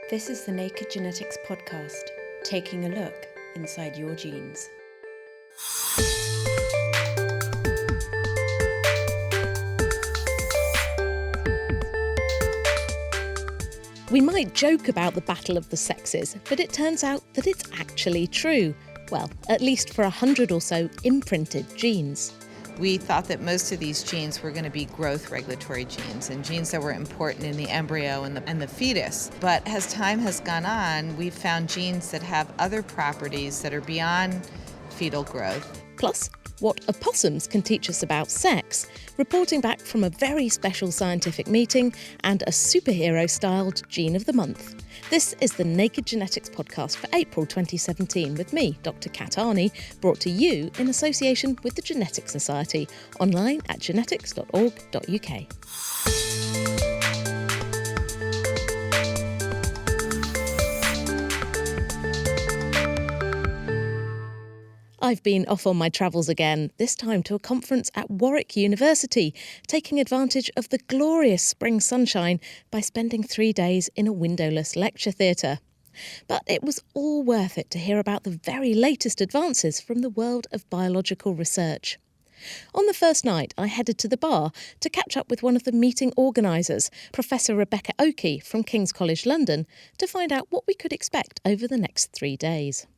This is the Naked Genetics podcast, taking a look inside your genes. We might joke about the battle of the sexes, but it turns out that it's actually true. Well, at least for 100 or so imprinted genes. We thought that most of these genes were going to be growth regulatory genes and genes that were important in the embryo and the fetus. But as time has gone on, we've found genes that have other properties that are beyond fetal growth. Plus, what opossums can teach us about sex, reporting back from a very special scientific meeting and a superhero-styled Gene of the Month. This is the Naked Genetics podcast for April 2017 with me, Dr. Kat Arney, brought to you in association with the Genetics Society, online at genetics.org.uk. I've been off on my travels again, this time to a conference at Warwick University, taking advantage of the glorious spring sunshine by spending 3 days in a windowless lecture theatre. But it was all worth it to hear about the very latest advances from the world of biological research. On the first night, I headed to the bar to catch up with one of the meeting organisers, Professor Rebecca Oakey from King's College London, to find out what we could expect over the next 3 days.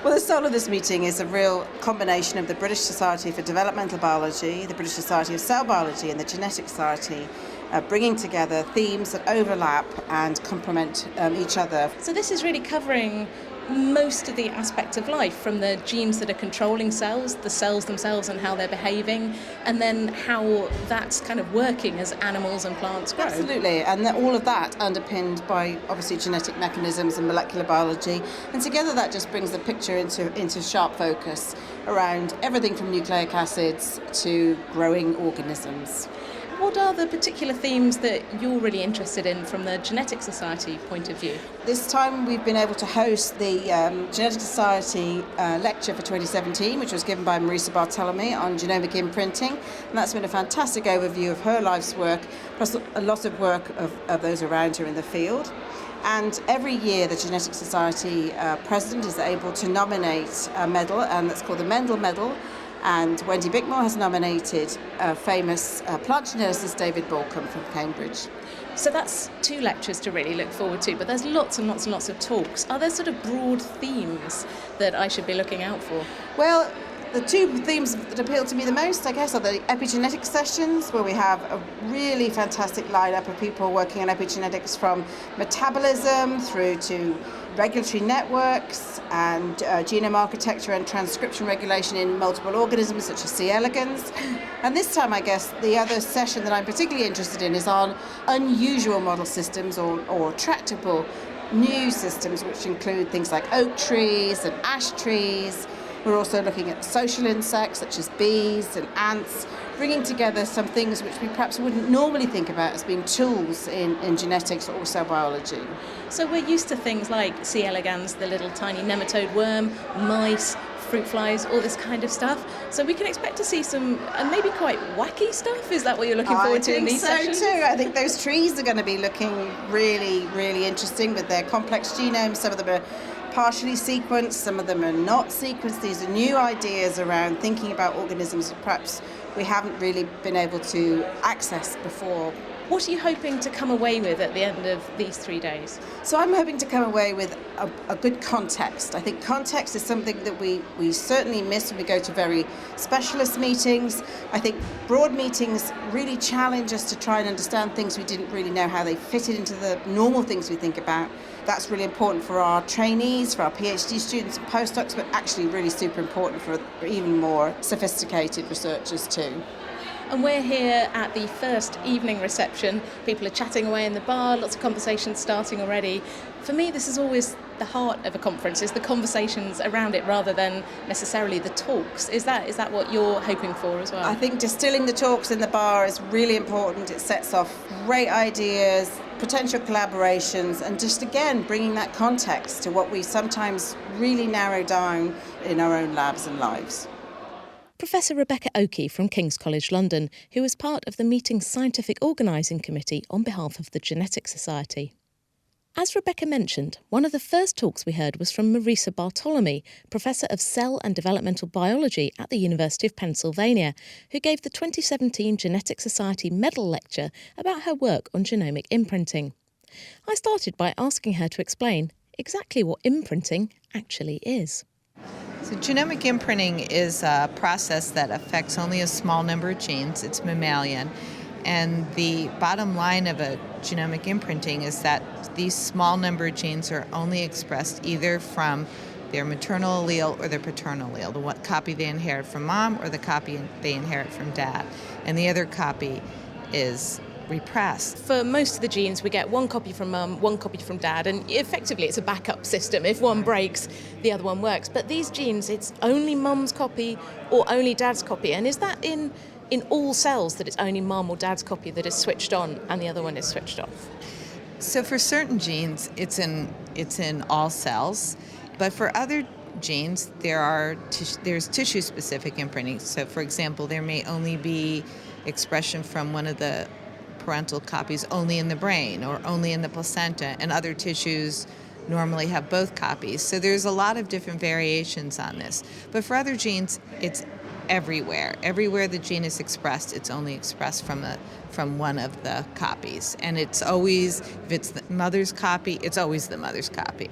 Well, the soul of this meeting is a real combination of the British Society for Developmental Biology, the British Society of Cell Biology and the Genetics Society, bringing together themes that overlap and complement each other. So this is really covering most of the aspects of life, from the genes that are controlling cells, the cells themselves and how they're behaving, and then how that's kind of working as animals and plants grow. Absolutely, and all of that underpinned by obviously genetic mechanisms and molecular biology, and together that just brings the picture into sharp focus around everything from nucleic acids to growing organisms. What are the particular themes that you're really interested in from the Genetics Society point of view? This time we've been able to host the Genetics Society lecture for 2017, which was given by Marisa Bartolome on genomic imprinting, and that's been a fantastic overview of her life's work, plus a lot of work of those around her in the field. And every year the Genetics Society president is able to nominate a medal, and that's called the Mendel Medal. And Wendy Bickmore has nominated famous plant geneticist David Balcombe from Cambridge. So that's 2 lectures to really look forward to, but there's lots and lots and lots of talks. Are there sort of broad themes that I should be looking out for? Well, the 2 themes that appeal to me the most, I guess, are the epigenetics sessions, where we have a really fantastic lineup of people working on epigenetics, from metabolism through to regulatory networks and genome architecture and transcription regulation in multiple organisms such as C. elegans. And this time, I guess, the other session that I'm particularly interested in is on unusual model systems or tractable new systems, which include things like oak trees and ash trees. We're also looking at social insects such as bees and ants, bringing together some things which we perhaps wouldn't normally think about as being tools in genetics or cell biology. So we're used to things like C. elegans, the little tiny nematode worm, mice, fruit flies, all this kind of stuff. So we can expect to see some maybe quite wacky stuff. Is that what you're looking forward to in these sessions? I think so too. I think those trees are going to be looking really, really interesting with their complex genomes. Some of them are partially sequenced, some of them are not sequenced. These are new ideas around thinking about organisms that perhaps we haven't really been able to access before. What are you hoping to come away with at the end of these 3 days? So I'm hoping to come away with a good context. I think context is something that we certainly miss when we go to very specialist meetings. I think broad meetings really challenge us to try and understand things we didn't really know how they fitted into the normal things we think about. That's really important for our trainees, for our PhD students and postdocs, but actually really super important for even more sophisticated researchers too. And we're here at the first evening reception. People are chatting away in the bar, lots of conversations starting already. For me, this is always the heart of a conference, is the conversations around it rather than necessarily the talks. Is that what you're hoping for as well? I think distilling the talks in the bar is really important. It sets off great ideas, potential collaborations, and just again bringing that context to what we sometimes really narrow down in our own labs and lives. Professor Rebecca Oakey from King's College London, who was part of the meeting's scientific organising committee on behalf of the Genetics Society. As Rebecca mentioned, one of the first talks we heard was from Marisa Bartolome, Professor of Cell and Developmental Biology at the University of Pennsylvania, who gave the 2017 Genetic Society Medal Lecture about her work on genomic imprinting. I started by asking her to explain exactly what imprinting actually is. So genomic imprinting is a process that affects only a small number of genes. It's mammalian. And the bottom line of a genomic imprinting is that these small number of genes are only expressed either from their maternal allele or their paternal allele, the copy they inherit from mom or the copy they inherit from dad. And the other copy is repressed. For most of the genes, we get one copy from mum, one copy from dad, and effectively it's a backup system. If one breaks, the other one works. But these genes, it's only mum's copy or only dad's copy. And is that in all cells that it's only mum or dad's copy that is switched on and the other one is switched off? So for certain genes, it's in all cells, but for other genes, there's tissue-specific imprinting. So for example, there may only be expression from one of the parental copies only in the brain or only in the placenta, and other tissues normally have both copies. So there's a lot of different variations on this. But for other genes, it's everywhere. Everywhere the gene is expressed, it's only expressed from one of the copies. And it's always, if it's the mother's copy, it's always the mother's copy.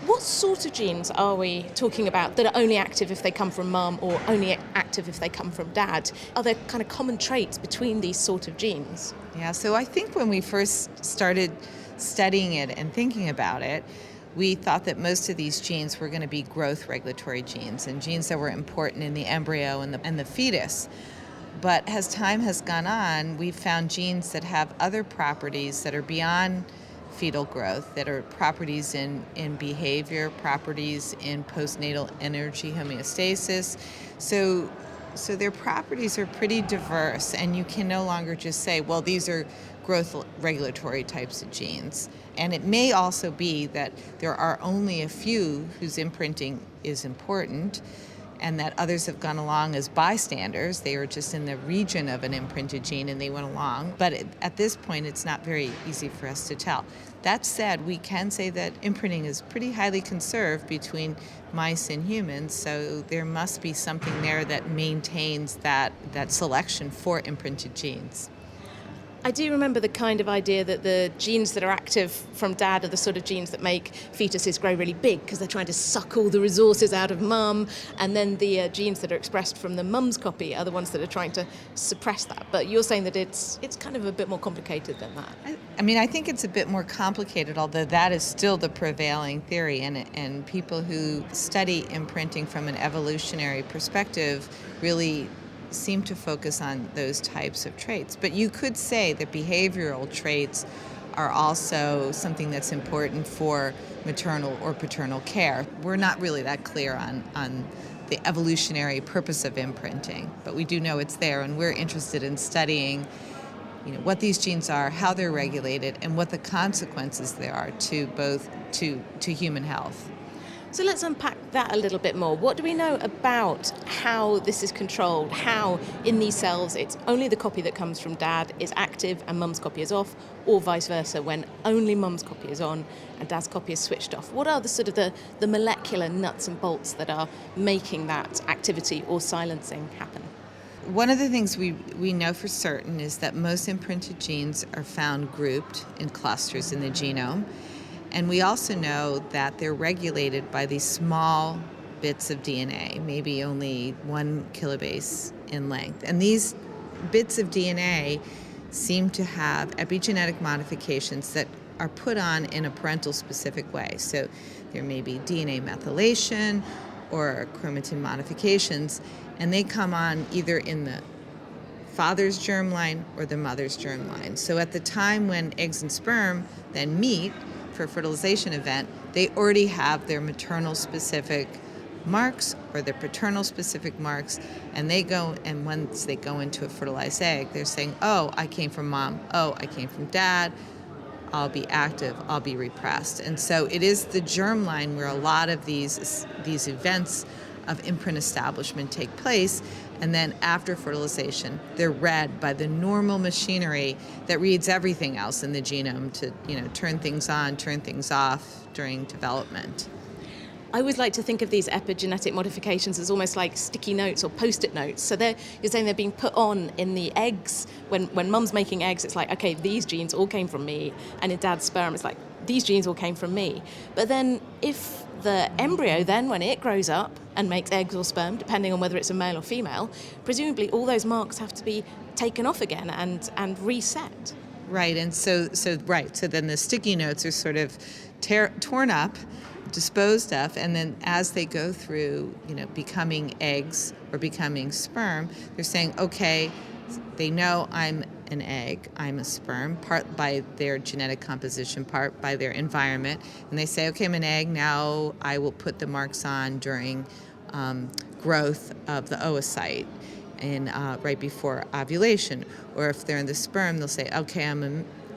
What sort of genes are we talking about that are only active if they come from mum or only active if they come from dad? Are there kind of common traits between these sort of genes? Yeah, so I think when we first started studying it and thinking about it, we thought that most of these genes were going to be growth regulatory genes and genes that were important in the embryo and the fetus. But as time has gone on, we've found genes that have other properties that are beyond fetal growth, that are properties in behavior, properties in postnatal energy homeostasis. So their properties are pretty diverse, and you can no longer just say, well, these are growth regulatory types of genes. And it may also be that there are only a few whose imprinting is important, and that others have gone along as bystanders. They are just in the region of an imprinted gene and they went along. But at this point, it's not very easy for us to tell. That said, we can say that imprinting is pretty highly conserved between mice and humans, so there must be something there that maintains that selection for imprinted genes. I do remember the kind of idea that the genes that are active from dad are the sort of genes that make fetuses grow really big because they're trying to suck all the resources out of mum, and then the genes that are expressed from the mum's copy are the ones that are trying to suppress that. But you're saying that it's kind of a bit more complicated than that. I mean, I think it's a bit more complicated, although that is still the prevailing theory, and people who study imprinting from an evolutionary perspective really seem to focus on those types of traits. But you could say that behavioral traits are also something that's important for maternal or paternal care. We're not really that clear on the evolutionary purpose of imprinting, but we do know it's there, and we're interested in studying what these genes are, how they're regulated, and what the consequences there are to both to human health. So let's unpack that a little bit more. What do we know about how this is controlled? How in these cells it's only the copy that comes from dad is active and mum's copy is off, or vice versa, when only mum's copy is on and dad's copy is switched off? What are the sort of the molecular nuts and bolts that are making that activity or silencing happen? One of the things we know for certain is that most imprinted genes are found grouped in clusters in the genome. And we also know that they're regulated by these small bits of DNA, maybe only 1 kilobase in length. And these bits of DNA seem to have epigenetic modifications that are put on in a parental-specific way. So there may be DNA methylation or chromatin modifications, and they come on either in the father's germline or the mother's germline. So at the time when eggs and sperm then meet for a fertilization event, they already have their maternal specific marks or their paternal specific marks, and once they go into a fertilized egg, they're saying, oh, I came from mom, oh, I came from dad, I'll be active, I'll be repressed. And so it is the germline where a lot of these events of imprint establishment take place. And then after fertilization, they're read by the normal machinery that reads everything else in the genome to, turn things on, turn things off during development. I always like to think of these epigenetic modifications as almost like sticky notes or post-it notes. So you're saying they're being put on in the eggs. When mum's making eggs, it's like, okay, these genes all came from me. And in dad's sperm, it's like, these genes all came from me. But then if the embryo then, when it grows up and makes eggs or sperm, depending on whether it's a male or female, presumably all those marks have to be taken off again and reset. Right, and so then the sticky notes are sort of torn up, disposed of, and then as they go through, becoming eggs or becoming sperm, they're saying, okay, they know I'm an egg, I'm a sperm, part by their genetic composition, part by their environment, and they say, okay, I'm an egg, now I will put the marks on during growth of the oocyte and right before ovulation. Or if they're in the sperm, they'll say, okay,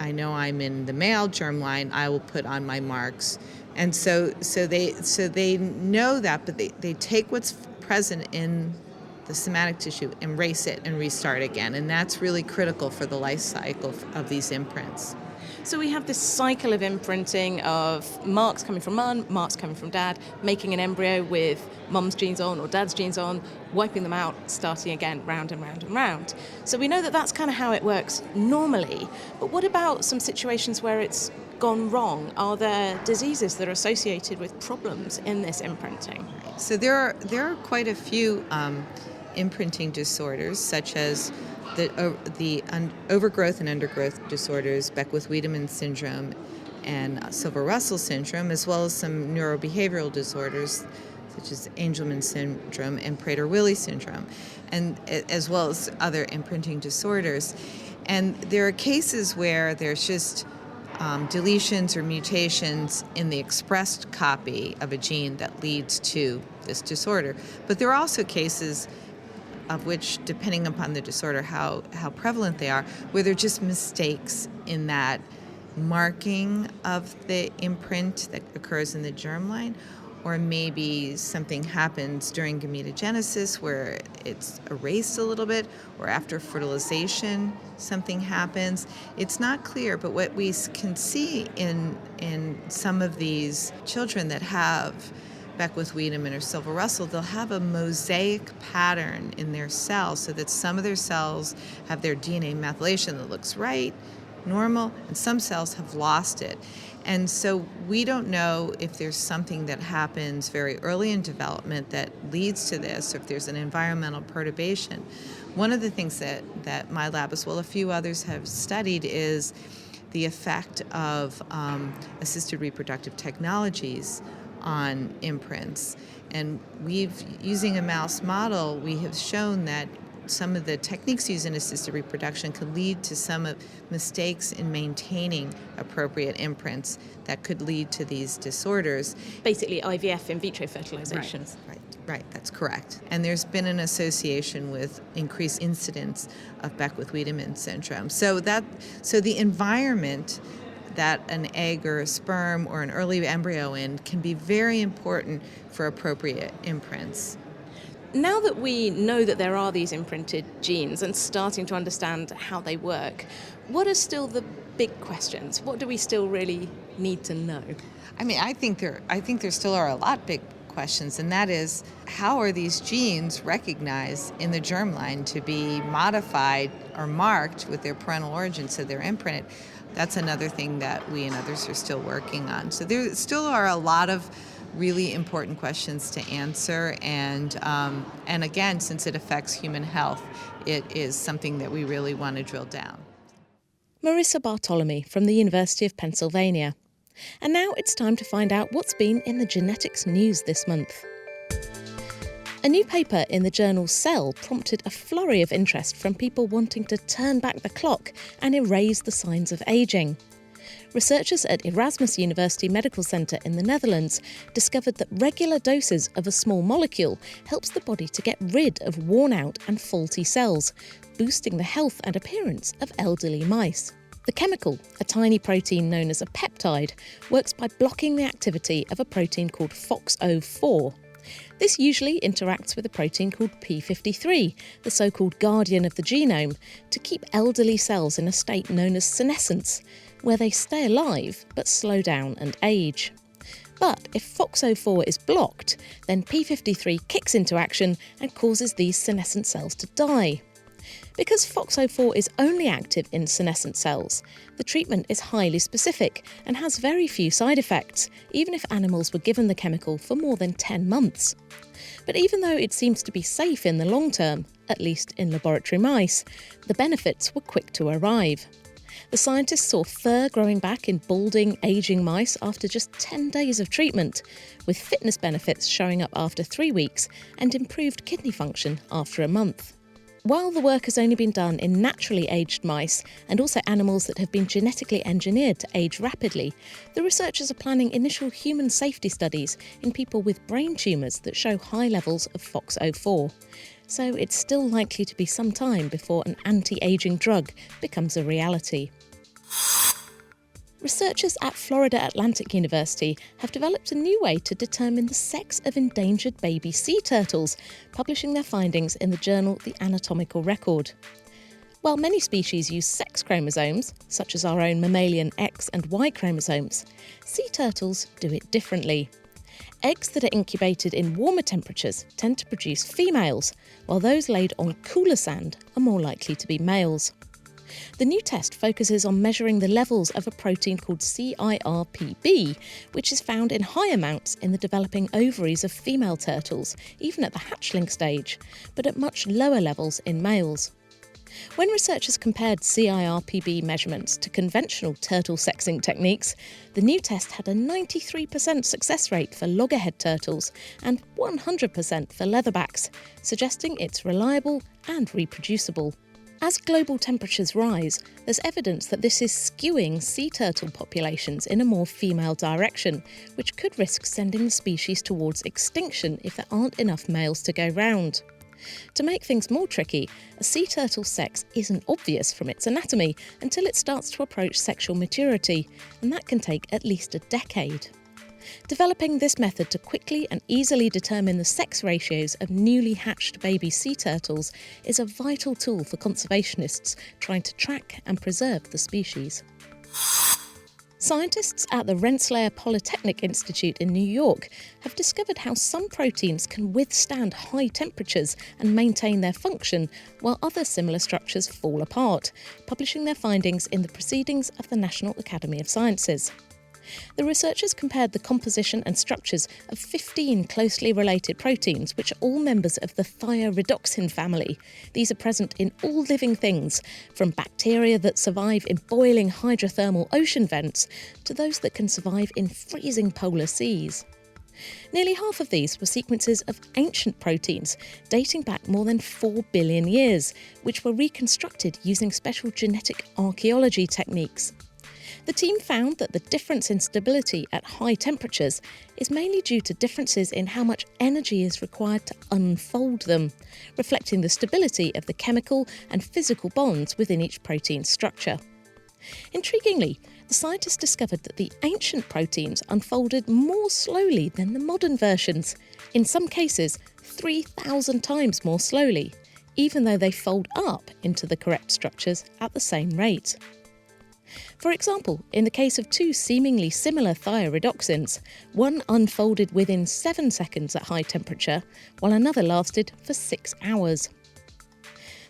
I know I'm in the male germline, I will put on my marks. And so they know that, but they take what's present in the somatic tissue, erase it, and restart again. And that's really critical for the life cycle of these imprints. So we have this cycle of imprinting of marks coming from mum, marks coming from dad, making an embryo with mum's genes on or dad's genes on, wiping them out, starting again, round and round and round. So we know that that's kind of how it works normally. But what about some situations where it's gone wrong? Are there diseases that are associated with problems in this imprinting? So there are quite a few imprinting disorders, such as the overgrowth and undergrowth disorders, Beckwith-Wiedemann syndrome and Silver-Russell syndrome, as well as some neurobehavioral disorders such as Angelman syndrome and Prader-Willi syndrome, and as well as other imprinting disorders. And there are cases where there's just deletions or mutations in the expressed copy of a gene that leads to this disorder. But there are also cases of which, depending upon the disorder, how prevalent they are, where they're just mistakes in that marking of the imprint that occurs in the germline, or maybe something happens during gametogenesis where it's erased a little bit, or after fertilization something happens. It's not clear, but what we can see in some of these children that have Beckwith-Wiedemann or Silver-Russell, they'll have a mosaic pattern in their cells, so that some of their cells have their DNA methylation that looks right, normal, and some cells have lost it. And so we don't know if there's something that happens very early in development that leads to this, or if there's an environmental perturbation. One of the things that my lab, as well as a few others, have studied is the effect of assisted reproductive technologies on imprints. And using a mouse model, we have shown that some of the techniques used in assisted reproduction could lead to some mistakes in maintaining appropriate imprints that could lead to these disorders. Basically IVF, in vitro fertilization. Right, that's correct. And there's been an association with increased incidence of Beckwith-Wiedemann syndrome. So the environment that an egg or a sperm or an early embryo in can be very important for appropriate imprints. Now that we know that there are these imprinted genes and starting to understand how they work, what are still the big questions? What do we still really need to know? I think there still are a lot big questions, and that is, how are these genes recognized in the germline to be modified or marked with their parental origin, so they're imprinted? That's another thing that we and others are still working on. So there still are a lot of really important questions to answer, and again, since it affects human health, it is something that we really want to drill down. Marissa Bartolome from the University of Pennsylvania. And now it's time to find out what's been in the genetics news this month. A new paper in the journal Cell prompted a flurry of interest from people wanting to turn back the clock and erase the signs of ageing. Researchers at Erasmus University Medical Centre in the Netherlands discovered that regular doses of a small molecule helps the body to get rid of worn-out and faulty cells, boosting the health and appearance of elderly mice. The chemical, a tiny protein known as a peptide, works by blocking the activity of a protein called FOXO4. This usually interacts with a protein called p53, the so-called guardian of the genome, to keep elderly cells in a state known as senescence, where they stay alive but slow down and age. But if FOXO4 is blocked, then p53 kicks into action and causes these senescent cells to die. Because FOXO4 is only active in senescent cells, the treatment is highly specific and has very few side effects, even if animals were given the chemical for more than 10 months. But even though it seems to be safe in the long term, at least in laboratory mice, the benefits were quick to arrive. The scientists saw fur growing back in balding, ageing mice after just 10 days of treatment, with fitness benefits showing up after 3 weeks and improved kidney function after a month. While the work has only been done in naturally aged mice and also animals that have been genetically engineered to age rapidly, the researchers are planning initial human safety studies in people with brain tumours that show high levels of FOXO4. So it's still likely to be some time before an anti-aging drug becomes a reality. Researchers at Florida Atlantic University have developed a new way to determine the sex of endangered baby sea turtles, publishing their findings in the journal The Anatomical Record. While many species use sex chromosomes, such as our own mammalian X and Y chromosomes, sea turtles do it differently. Eggs that are incubated in warmer temperatures tend to produce females, while those laid on cooler sand are more likely to be males. The new test focuses on measuring the levels of a protein called CIRPB, which is found in high amounts in the developing ovaries of female turtles, even at the hatchling stage, but at much lower levels in males. When researchers compared CIRPB measurements to conventional turtle sexing techniques, the new test had a 93% success rate for loggerhead turtles and 100% for leatherbacks, suggesting it's reliable and reproducible. As global temperatures rise, there's evidence that this is skewing sea turtle populations in a more female direction, which could risk sending the species towards extinction if there aren't enough males to go round. To make things more tricky, a sea turtle's sex isn't obvious from its anatomy until it starts to approach sexual maturity, and that can take at least a decade. Developing this method to quickly and easily determine the sex ratios of newly hatched baby sea turtles is a vital tool for conservationists trying to track and preserve the species. Scientists at the Rensselaer Polytechnic Institute in New York have discovered how some proteins can withstand high temperatures and maintain their function, while other similar structures fall apart, publishing their findings in the Proceedings of the National Academy of Sciences. The researchers compared the composition and structures of 15 closely related proteins, which are all members of the thioredoxin family. These are present in all living things, from bacteria that survive in boiling hydrothermal ocean vents to those that can survive in freezing polar seas. Nearly half of these were sequences of ancient proteins dating back more than 4 billion years, which were reconstructed using special genetic archaeology techniques. The team found that the difference in stability at high temperatures is mainly due to differences in how much energy is required to unfold them, reflecting the stability of the chemical and physical bonds within each protein's structure. Intriguingly, the scientists discovered that the ancient proteins unfolded more slowly than the modern versions, in some cases 3,000 times more slowly, even though they fold up into the correct structures at the same rate. For example, in the case of two seemingly similar thioredoxins, one unfolded within 7 seconds at high temperature, while another lasted for 6 hours.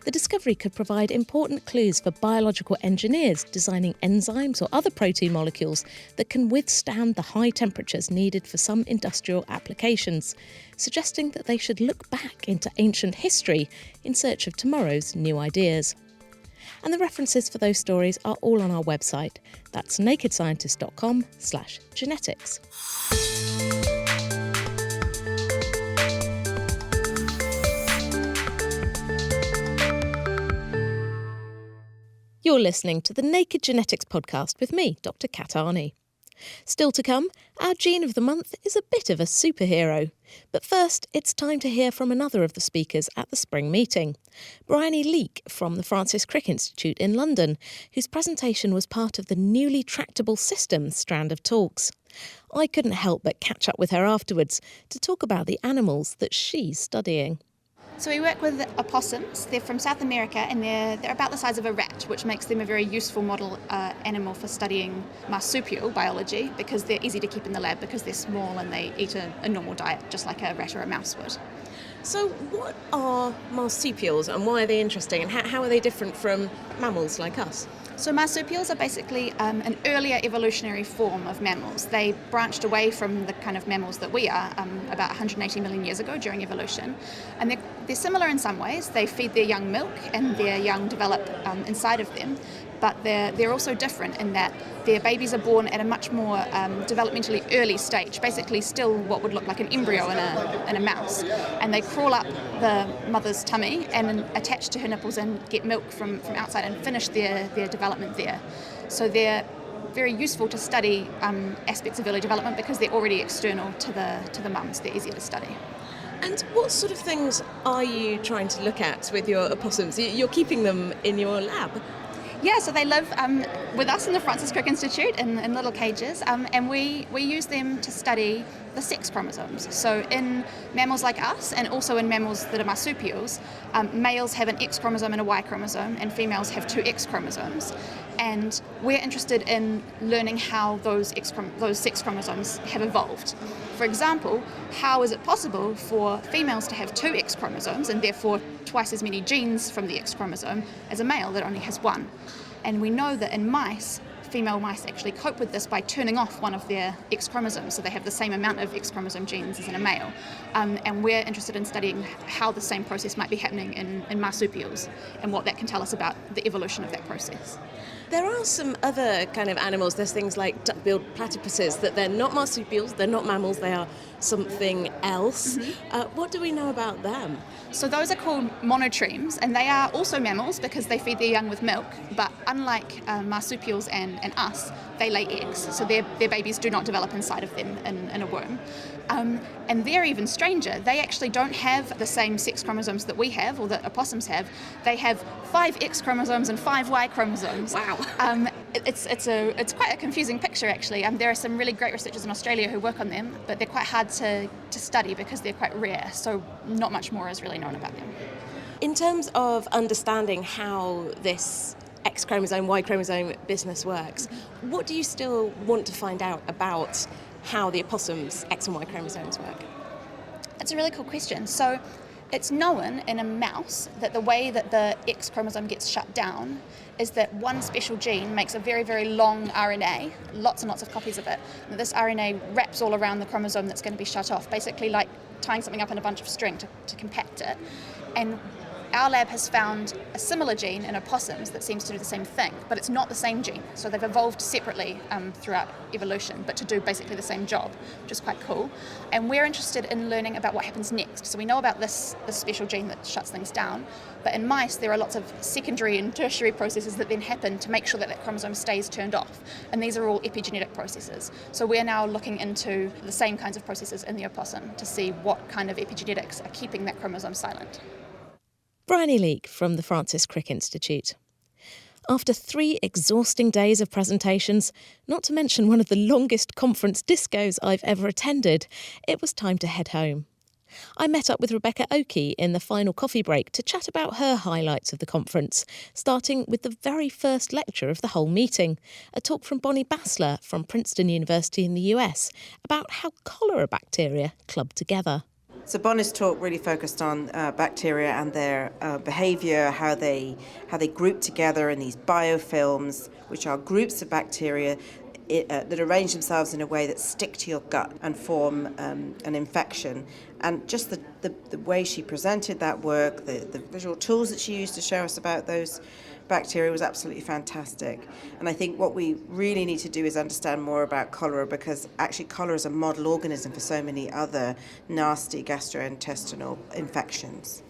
The discovery could provide important clues for biological engineers designing enzymes or other protein molecules that can withstand the high temperatures needed for some industrial applications, suggesting that they should look back into ancient history in search of tomorrow's new ideas. And the references for those stories are all on our website. That's nakedscientist.com/genetics. You're listening to the Naked Genetics podcast with me, Dr. Kat Arney. Still to come, our Gene of the Month is a bit of a superhero. But first, it's time to hear from another of the speakers at the spring meeting, Bryony Leek from the Francis Crick Institute in London, whose presentation was part of the newly tractable systems strand of talks. I couldn't help but catch up with her afterwards to talk about the animals that she's studying. So we work with opossums. They're from South America and they're about the size of a rat, which makes them a very useful model animal for studying marsupial biology because they're easy to keep in the lab because they're small and they eat a normal diet just like a rat or a mouse would. So what are marsupials and why are they interesting and how are they different from mammals like us? So marsupials are basically an earlier evolutionary form of mammals. They branched away from the kind of mammals that we are about 180 million years ago during evolution. And they're similar in some ways. They feed their young milk and their young develop inside of them. But they're also different in that their babies are born at a much more developmentally early stage, basically still what would look like an embryo in a mouse. And they crawl up the mother's tummy and attach to her nipples and get milk from outside and finish their development there. So they're very useful to study aspects of early development because they're already external to the mums. They're easier to study. And what sort of things are you trying to look at with your opossums? You're keeping them in your lab. Yeah, so they live with us in the Francis Crick Institute in little cages, and we use them to study the sex chromosomes. So in mammals like us, and also in mammals that are marsupials, males have an X chromosome and a Y chromosome, and females have two X chromosomes. And we're interested in learning how those sex chromosomes have evolved. For example, how is it possible for females to have two X chromosomes and therefore twice as many genes from the X chromosome as a male that only has one? And we know that in mice, female mice actually cope with this by turning off one of their X chromosomes, so they have the same amount of X chromosome genes as in a male. And we're interested in studying how the same process might be happening in marsupials and what that can tell us about the evolution of that process. There are some other kind of animals. There's things like duck-billed platypuses that they're not marsupials, they're not mammals, they are something else. Mm-hmm. What do we know about them? So those are called monotremes, and they are also mammals because they feed their young with milk, but unlike marsupials and us, they lay eggs, so their babies do not develop inside of them in a womb. And they're even stranger. They actually don't have the same sex chromosomes that we have, or that opossums have. They have 5 X chromosomes and 5 Y chromosomes. Wow. It's quite a confusing picture, actually. There are some really great researchers in Australia who work on them, but they're quite hard to study because they're quite rare, so not much more is really known about them. In terms of understanding how this X chromosome, Y chromosome business works, what do you still want to find out about how the opossum's X and Y chromosomes work? That's a really cool question. So it's known in a mouse that the way that the X chromosome gets shut down is that one special gene makes a very, very long RNA, lots and lots of copies of it. And this RNA wraps all around the chromosome that's going to be shut off, basically like tying something up in a bunch of string to compact it. And our lab has found a similar gene in opossums that seems to do the same thing, but it's not the same gene. So they've evolved separately throughout evolution, but to do basically the same job, which is quite cool. And we're interested in learning about what happens next. So we know about this special gene that shuts things down, but in mice there are lots of secondary and tertiary processes that then happen to make sure that chromosome stays turned off. And these are all epigenetic processes. So we're now looking into the same kinds of processes in the opossum to see what kind of epigenetics are keeping that chromosome silent. Bryony Leek from the Francis Crick Institute. After 3 exhausting days of presentations, not to mention one of the longest conference discos I've ever attended, it was time to head home. I met up with Rebecca Oakey in the final coffee break to chat about her highlights of the conference, starting with the very first lecture of the whole meeting, a talk from Bonnie Bassler from Princeton University in the US about how cholera bacteria club together. So Bonnie's talk really focused on bacteria and their behaviour, how they group together in these biofilms, which are groups of bacteria that arrange themselves in a way that stick to your gut and form an infection. And just the way she presented that work, the visual tools that she used to show us about those bacteria was absolutely fantastic. And I think what we really need to do is understand more about cholera, because actually cholera is a model organism for so many other nasty gastrointestinal infections.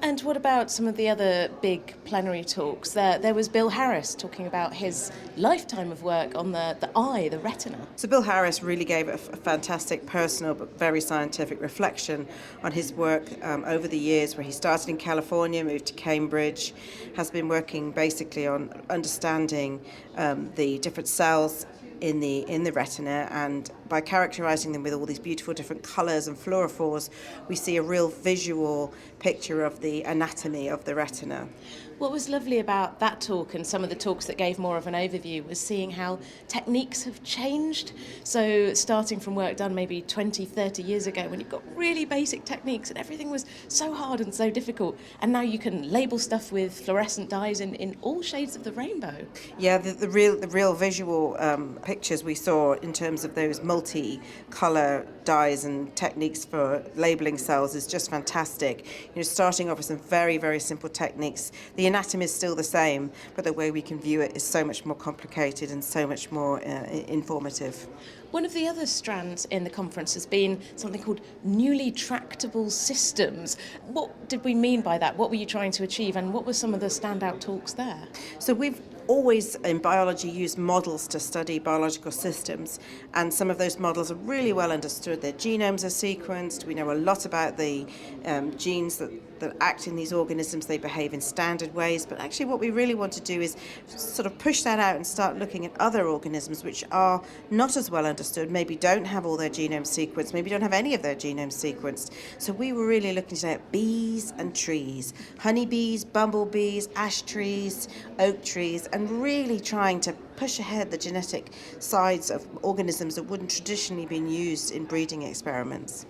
And what about some of the other big plenary talks? There was Bill Harris talking about his lifetime of work on the eye, the retina. So Bill Harris really gave a fantastic personal but very scientific reflection on his work over the years, where he started in California, moved to Cambridge, has been working basically on understanding the different cells in the retina, and by characterizing them with all these beautiful different colors and fluorophores, we see a real visual picture of the anatomy of the retina. What was lovely about that talk and some of the talks that gave more of an overview was seeing how techniques have changed. So starting from work done maybe 20, 30 years ago, when you've got really basic techniques and everything was so hard and so difficult, and now you can label stuff with fluorescent dyes in all shades of the rainbow. Yeah, the real visual pictures we saw in terms of those multi-colour dyes and techniques for labelling cells is just fantastic. You know, starting off with some very, very simple techniques. The anatomy is still the same, but the way we can view it is so much more complicated and so much more informative. One of the other strands in the conference has been something called newly tractable systems. What did we mean by that? What were you trying to achieve, and what were some of the standout talks there? So we've always in biology used models to study biological systems, and some of those models are really well understood. Their genomes are sequenced. We know a lot about the genes that act in these organisms. They behave in standard ways, but actually what we really want to do is sort of push that out and start looking at other organisms which are not as well understood, maybe don't have all their genomes sequenced, maybe don't have any of their genomes sequenced. So we were really looking at bees and trees, honeybees, bumblebees, ash trees, oak trees, and really trying to push ahead the genetic sides of organisms that wouldn't traditionally been used in breeding experiments.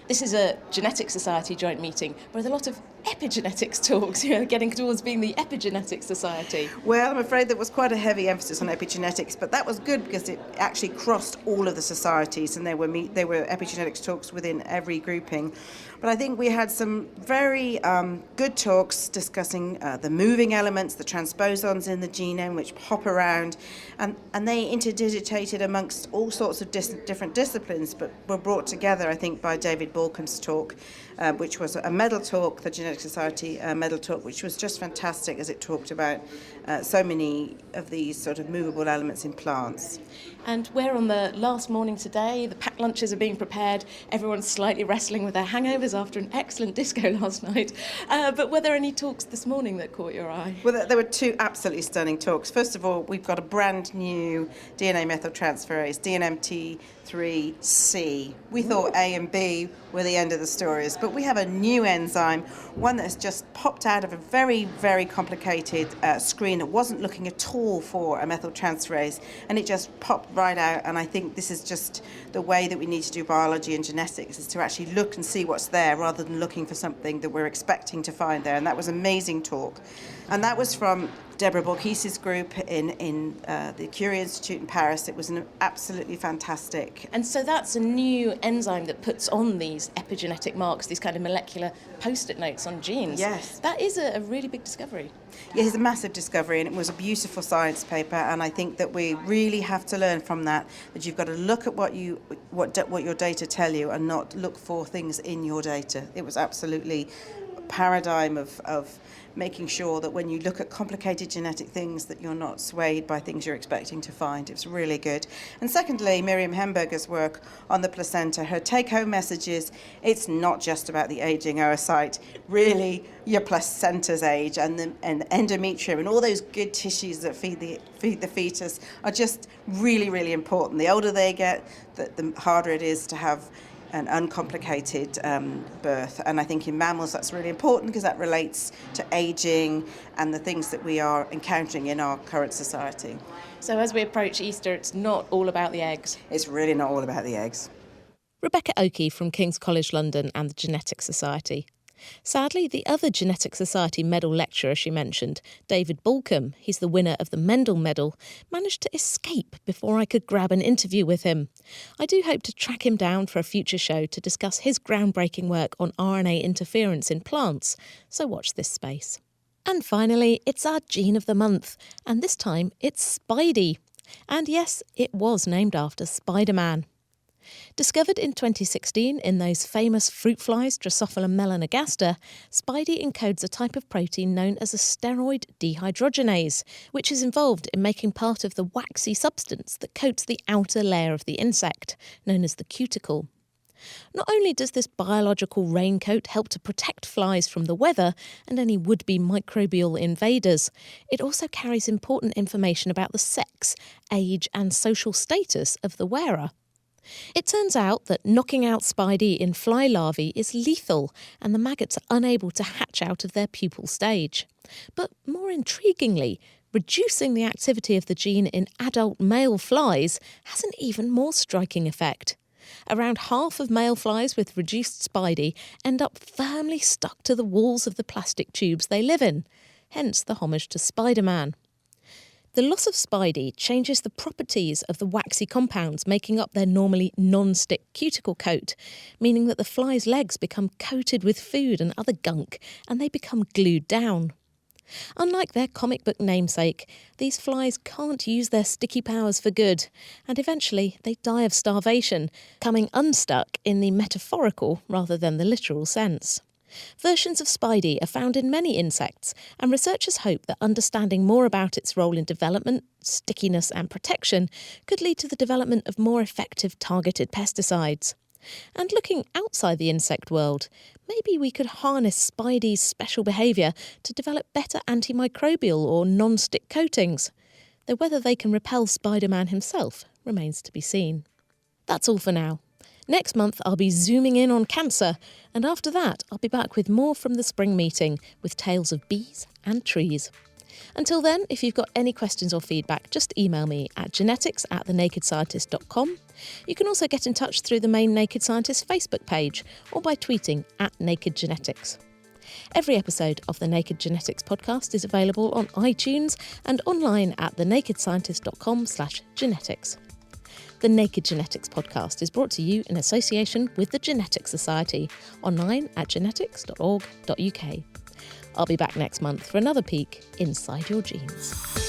This is a Genetics Society joint meeting with a lot of epigenetics talks, getting towards being the Epigenetics Society. Well, I'm afraid there was quite a heavy emphasis on epigenetics, but that was good because it actually crossed all of the societies, and there were epigenetics talks within every grouping. But I think we had some very good talks discussing the moving elements, the transposons in the genome, which hop around, and they interdigitated amongst all sorts of different disciplines, but were brought together, I think, by David Balcomb's talk, which was a medal talk, the Genetics Society medal talk, which was just fantastic as it talked about so many of these sort of movable elements in plants. And we're on the last morning today. The packed lunches are being prepared. Everyone's slightly wrestling with their hangovers after an excellent disco last night. But were there any talks this morning that caught your eye? Well, there were two absolutely stunning talks. First of all, we've got a brand new DNA methyltransferase, DNMT3C. We thought A and B were the end of the stories, but we have a new enzyme, one that has just popped out of a very, very complicated screen that wasn't looking at all for a methyltransferase, and it just popped right out. And I think this is just the way that we need to do biology and genetics, is to actually look and see what's there rather than looking for something that we're expecting to find there. And that was an amazing talk. And that was from Deborah Borghesi's group in the Curie Institute in Paris. It was an absolutely fantastic. And so that's a new enzyme that puts on these epigenetic marks, these kind of molecular post-it notes on genes. Yes. That is a really big discovery. Yeah, it's a massive discovery, and it was a beautiful science paper, and I think that we really have to learn from that you've got to look at what your data tell you and not look for things in your data. It was absolutely a paradigm of making sure that when you look at complicated genetic things that you're not swayed by things you're expecting to find. It was really good. And secondly, Miriam Hemberger's work on the placenta, her take-home message is it's not just about the aging oocyte. Really, your placenta's age and endometrium and all those good tissues that feed the fetus are just really, really important. The older they get, the harder it is to have an uncomplicated birth. And I think in mammals that's really important because that relates to aging and the things that we are encountering in our current society. So as we approach Easter, it's not all about the eggs. It's really not all about the eggs. Rebecca Oakey from King's College London and the Genetics Society. Sadly, the other Genetics Society medal lecturer she mentioned, David Balcombe, he's the winner of the Mendel Medal, managed to escape before I could grab an interview with him. I do hope to track him down for a future show to discuss his groundbreaking work on RNA interference in plants, so watch this space. And finally, it's our gene of the month, and this time it's Spidey. And yes, it was named after Spider-Man. Discovered in 2016 in those famous fruit flies Drosophila melanogaster, Spidey encodes a type of protein known as a steroid dehydrogenase, which is involved in making part of the waxy substance that coats the outer layer of the insect, known as the cuticle. Not only does this biological raincoat help to protect flies from the weather and any would-be microbial invaders, it also carries important information about the sex, age and social status of the wearer. It turns out that knocking out Spidey in fly larvae is lethal and the maggots are unable to hatch out of their pupal stage. But more intriguingly, reducing the activity of the gene in adult male flies has an even more striking effect. Around half of male flies with reduced Spidey end up firmly stuck to the walls of the plastic tubes they live in, hence the homage to Spider-Man. The loss of Spidey changes the properties of the waxy compounds making up their normally non-stick cuticle coat, meaning that the fly's legs become coated with food and other gunk and they become glued down. Unlike their comic book namesake, these flies can't use their sticky powers for good, and eventually they die of starvation, coming unstuck in the metaphorical rather than the literal sense. Versions of Spidey are found in many insects, and researchers hope that understanding more about its role in development, stickiness and protection could lead to the development of more effective targeted pesticides. And looking outside the insect world, maybe we could harness Spidey's special behaviour to develop better antimicrobial or non-stick coatings, though whether they can repel Spider-Man himself remains to be seen. That's all for now. Next month I'll be zooming in on cancer, and after that I'll be back with more from the spring meeting with tales of bees and trees. Until then, if you've got any questions or feedback, just email me at genetics@thenakedscientist.com. You can also get in touch through the main Naked Scientist Facebook page or by tweeting @NakedGenetics. Every episode of the Naked Genetics podcast is available on iTunes and online at thenakedscientist.com/genetics. The Naked Genetics podcast is brought to you in association with the Genetics Society, online at genetics.org.uk. I'll be back next month for another peek inside your genes.